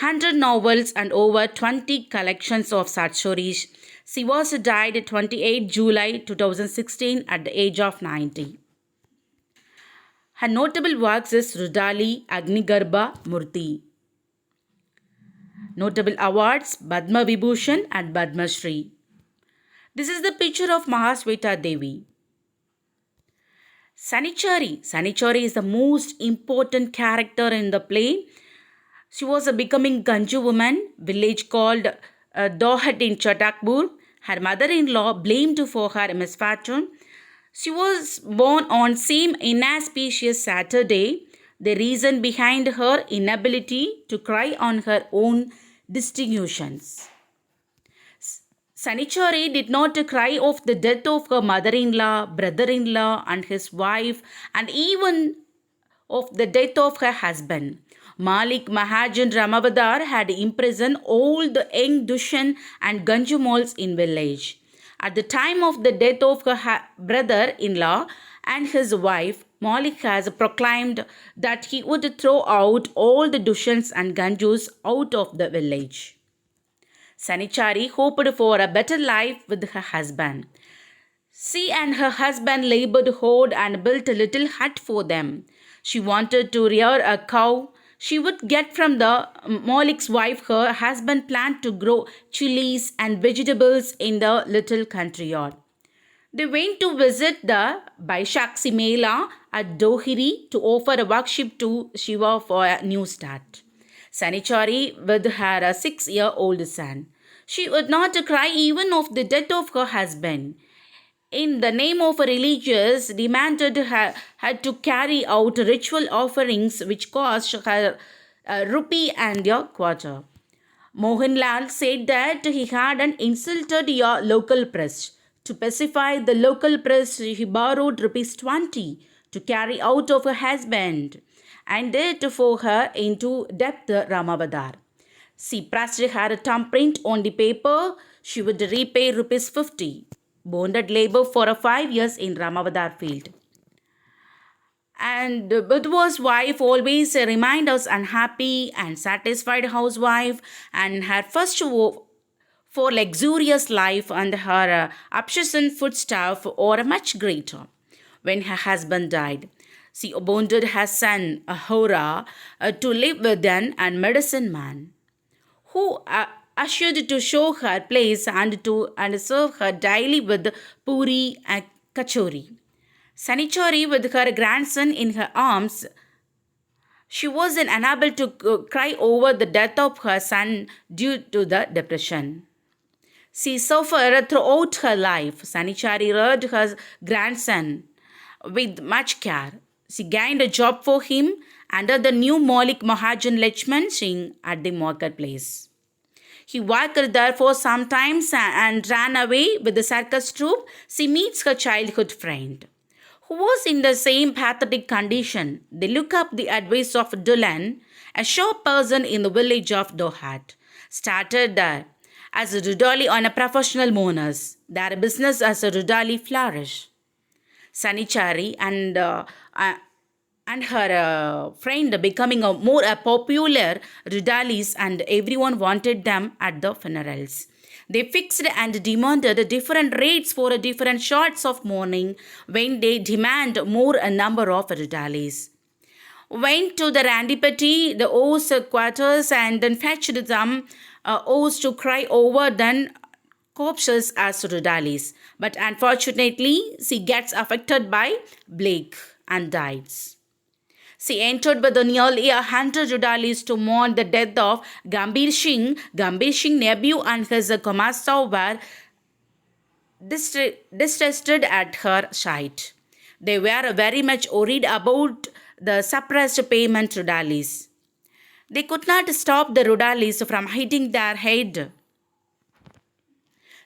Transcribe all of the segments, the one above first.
100 novels and over 20 collections of short stories. She was died 28 July 2016 at the age of 90. Her notable works is Rudali, Agnigarbha, Murti. Notable awards Padma Vibhushan and Padma Shri. This is the picture of Mahasweta Devi. Sanichari. Sanichari is the most important character in the play. She was a becoming Ganju woman, village called Dohat in Chatakpur. Her mother-in-law blamed for her misfortune. She was born on same inauspicious Saturday. The reason behind her inability to cry on her own distinctions. Sanichari did not cry of the death of her mother-in-law, brother-in-law and his wife, and even of the death of her husband. Malik Mahajan Ramavadar had imprisoned all the young Dushan and Ganjumols in village. At the time of the death of her brother-in-law and his wife, Malik has proclaimed that he would throw out all the Dushans and Ganjus out of the village. Sanichari hoped for a better life with her husband. She and her husband labored hard and built a little hut for them. She wanted to rear a cow. She would get from the Malik's wife. Her husband planned to grow chilies and vegetables in the little country yard. They went to visit the Baishakshi Mela at Dohiri to offer a worship to Shiva for a new start. Sanichari with her 6-year-old son. She would not cry even of the death of her husband. In the name of religious, demanded her to carry out ritual offerings which cost her a rupee and a quarter. Mohanlal said that he hadn't insulted your local priest. To pacify the local priest, he borrowed rupees 20 to carry out of her husband and it for her into debt Ramavadar. She pressed her thumbprint on the paper. She would repay rupees 50. Bonded labor for 5 years in Ramavadar field. And Budwa's wife always remained us unhappy and satisfied housewife, and her first for luxurious life and her obsession foodstuff or much greater. When her husband died, she bonded her son Ahura to live with an medicine man who assured to show her place and serve her daily with puri and kachori. Sanichari with her grandson in her arms, she was unable to cry over the death of her son due to the depression. She suffered throughout her life. Sanichari reared her grandson with much care. She gained a job for him under the new Malik Mahajan Lachman Singh at the marketplace. He worked there for some time and ran away with the circus troupe. She meets her childhood friend, who was in the same pathetic condition. They look up the advice of Dulan, a shop person in the village of Dohat. Started there as a Rudali on a professional mourners. Their business as a Rudali flourish. Sanichari and her friend becoming a more popular Rudalis, and everyone wanted them at the funerals. They fixed and demanded different rates for different sorts of mourning when they demand more a number of Rudalis. Went to the Randipati, the O's quarters, and then fetched them O's to cry over then corpses as Rudalis. But unfortunately, she gets affected by plague and dies. She entered with nearly 100 Rudalis to mourn the death of Gambhir Singh. Gambhir Singh nephew and his Kamasa were distressed at her sight. They were very much worried about the suppressed payment Rudalis. They could not stop the Rudalis from hitting their head.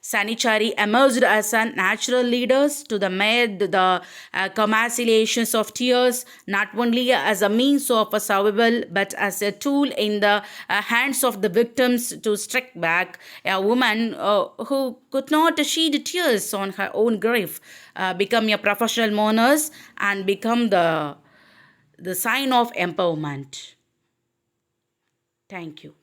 Sanichari emerged as a natural leader to the made the commercializations of tears, not only as a means of survival but as a tool in the hands of the victims to strike back. A woman who could not shed tears on her own grief become a professional mourner and become the sign of empowerment. Thank you.